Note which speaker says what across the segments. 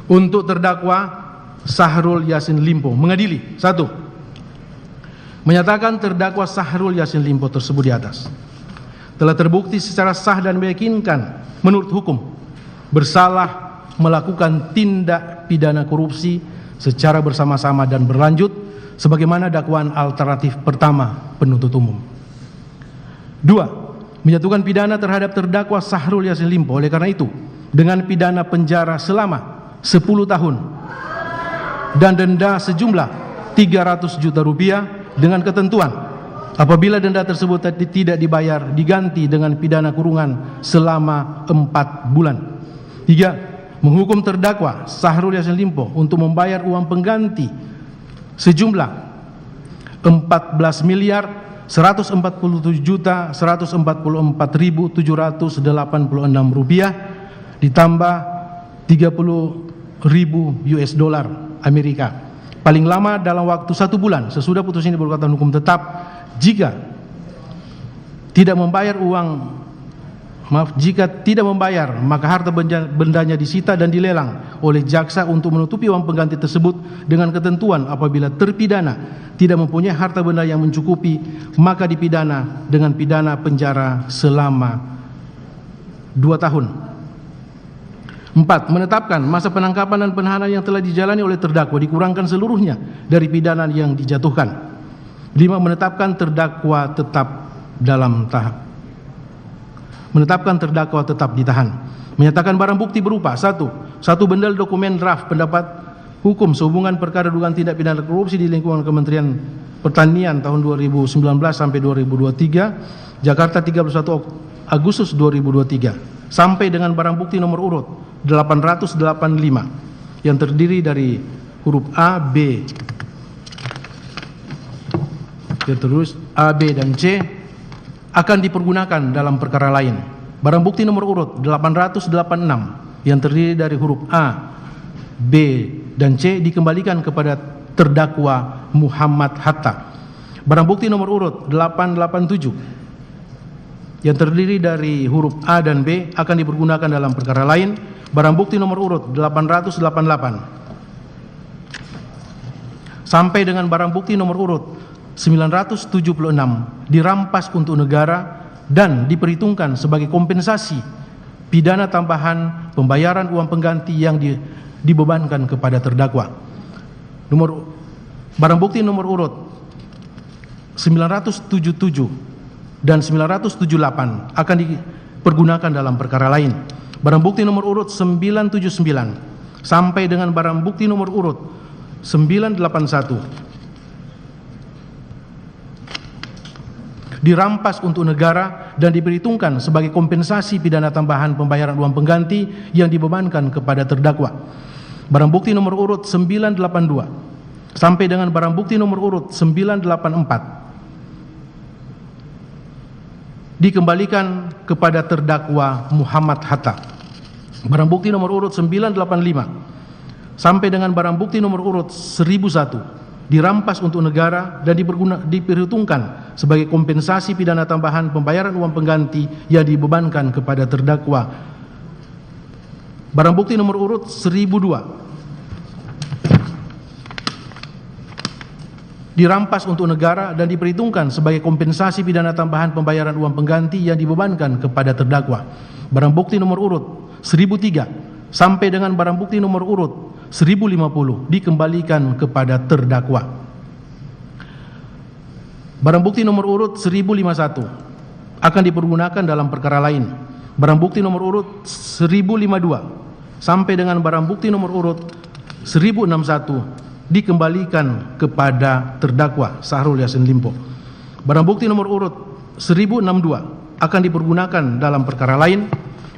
Speaker 1: Untuk terdakwa Syahrul Yassin Limpo mengadili: 1. Menyatakan terdakwa Syahrul Yassin Limpo tersebut di atas telah terbukti secara sah dan meyakinkan menurut hukum bersalah melakukan tindak pidana korupsi secara bersama-sama dan berlanjut sebagaimana dakwaan alternatif pertama penuntut umum. 2. Menjatuhkan pidana terhadap terdakwa Syahrul Yassin Limpo oleh karena itu dengan pidana penjara selama 10 tahun dan denda sejumlah 300 juta rupiah dengan ketentuan apabila denda tersebut tidak dibayar diganti dengan pidana kurungan selama 4 bulan. 3. Menghukum terdakwa Syahrul Yassin Limpo untuk membayar uang pengganti sejumlah 14.147.144.786 rupiah ditambah 30.000 US dollar Amerika paling lama dalam waktu 1 bulan sesudah putusan ini berkekuatan hukum tetap. Jika tidak membayar maka harta bendanya disita dan dilelang oleh jaksa untuk menutupi uang pengganti tersebut dengan ketentuan apabila terpidana tidak mempunyai harta benda yang mencukupi maka dipidana dengan pidana penjara selama 2 tahun. 4. Menetapkan masa penangkapan dan penahanan yang telah dijalani oleh terdakwa dikurangkan seluruhnya dari pidana yang dijatuhkan. 5. Menetapkan terdakwa tetap ditahan. Menyatakan barang bukti berupa: 1. Satu bendel dokumen draft pendapat hukum sehubungan perkara dugaan tindak pidana korupsi di lingkungan Kementerian Pertanian tahun 2019 sampai 2023, Jakarta 31 Agustus 2023, sampai dengan barang bukti nomor urut 885 yang terdiri dari huruf A, B, terus A, B, dan C akan dipergunakan dalam perkara lain. Barang bukti nomor urut 886 yang terdiri dari huruf A, B, dan C dikembalikan kepada terdakwa Muhammad Hatta. Barang bukti nomor urut 887 yang terdiri dari huruf A dan B akan dipergunakan dalam perkara lain. Barang bukti nomor urut 888 sampai dengan barang bukti nomor urut 976 dirampas untuk negara dan diperhitungkan sebagai kompensasi pidana tambahan pembayaran uang pengganti yang dibebankan kepada terdakwa. Barang bukti nomor urut 977 dan 978 akan dipergunakan dalam perkara lain. Barang bukti nomor urut 979 sampai dengan barang bukti nomor urut 981 dirampas untuk negara dan diperhitungkan sebagai kompensasi pidana tambahan pembayaran uang pengganti yang dibebankan kepada terdakwa. Barang bukti nomor urut 982 sampai dengan barang bukti nomor urut 984 dikembalikan kepada terdakwa Muhammad Hatta. Barang bukti nomor urut 985 sampai dengan barang bukti nomor urut 1001 dirampas untuk negara dan diperhitungkan sebagai kompensasi pidana tambahan pembayaran uang pengganti yang dibebankan kepada terdakwa. Barang bukti nomor urut 1002 dirampas untuk negara dan diperhitungkan sebagai kompensasi pidana tambahan pembayaran uang pengganti yang dibebankan kepada terdakwa. Barang bukti nomor urut 1003 sampai dengan barang bukti nomor urut 1050 dikembalikan kepada terdakwa. Barang bukti nomor urut 1051 akan dipergunakan dalam perkara lain. Barang bukti nomor urut 1052 sampai dengan barang bukti nomor urut 1061 dikembalikan kepada terdakwa Syahrul Yassin Limpo. Barang bukti nomor urut 1062 akan dipergunakan dalam perkara lain.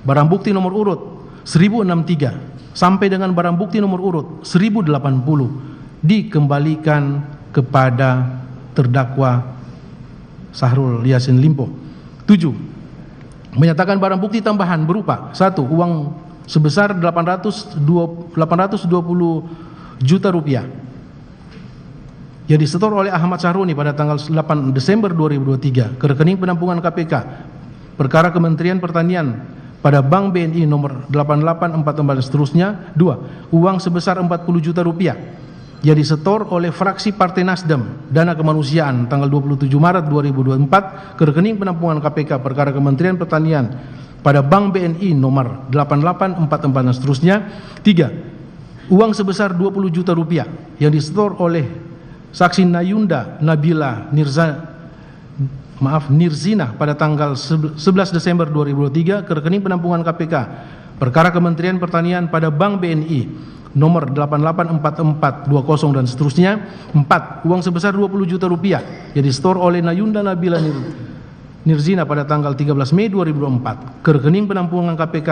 Speaker 1: Barang bukti nomor urut 1063 sampai dengan barang bukti nomor urut 1080 dikembalikan kepada terdakwa Syahrul Yassin Limpo. 7. Menyatakan barang bukti tambahan berupa: 1. Uang sebesar 820 juta rupiah yang disetor oleh Ahmad Syahroni pada tanggal 8 Desember 2023 ke rekening penampungan KPK perkara Kementerian Pertanian pada Bank BNI nomor 8844 dan seterusnya. 2. Uang sebesar 40 juta rupiah yang disetor oleh fraksi Partai Nasdem Dana Kemanusiaan tanggal 27 Maret 2024 ke rekening penampungan KPK perkara Kementerian Pertanian pada Bank BNI nomor 8844 dan seterusnya. 3. Uang sebesar 20 juta rupiah yang disetor oleh saksi Nayunda Nabila Nirzina pada tanggal 11 Desember 2023 ke rekening penampungan KPK perkara Kementerian Pertanian pada Bank BNI nomor 884420 dan seterusnya. 4. Uang sebesar 20 juta rupiah yang disetor oleh Nayunda Nabila Nirzina pada tanggal 13 Mei 2004 ke rekening penampungan KPK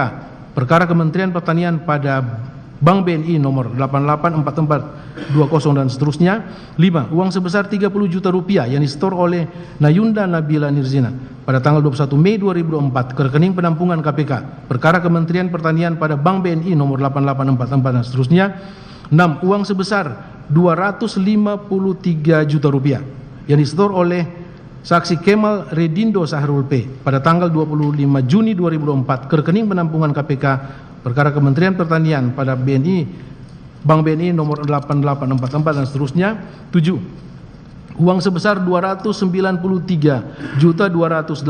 Speaker 1: perkara Kementerian Pertanian pada Bank BNI nomor 884420 dan seterusnya. 5. Uang sebesar 30 juta rupiah yang disetor oleh Nayunda Nabila Nirzina pada tanggal 21 Mei 2004 ke rekening penampungan KPK perkara Kementerian Pertanian pada Bank BNI nomor 8844 dan seterusnya. 6. Uang sebesar 253 juta rupiah yang disetor oleh saksi Kemal Redindo Sahrul P pada tanggal 25 Juni 2024 ke rekening penampungan KPK perkara Kementerian Pertanian pada Bank BNI nomor 8844 dan seterusnya. 7. Uang sebesar 293 juta 205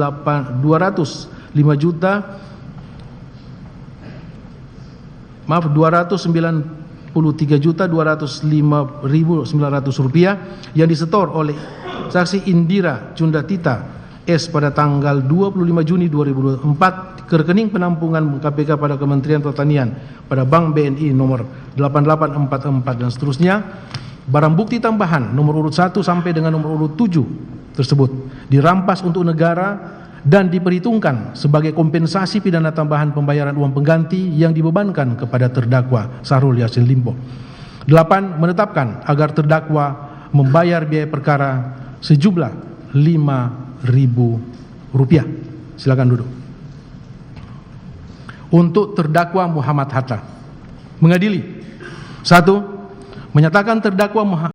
Speaker 1: juta 293 juta 205.900 rupiah yang disetor oleh saksi Indira Cundatita S pada tanggal 25 Juni 2004 ke rekening penampungan KPK pada Kementerian Pertanian pada Bank BNI nomor 8844 dan seterusnya. Barang bukti tambahan nomor urut 1 sampai dengan nomor urut 7 tersebut dirampas untuk negara dan diperhitungkan sebagai kompensasi pidana tambahan pembayaran uang pengganti yang dibebankan kepada terdakwa Syahrul Yassin Limpo. 8. Menetapkan agar terdakwa membayar biaya perkara sejumlah Rp5.000. Silakan duduk. Untuk terdakwa Muhammad Hatta, mengadili. 1. Menyatakan terdakwa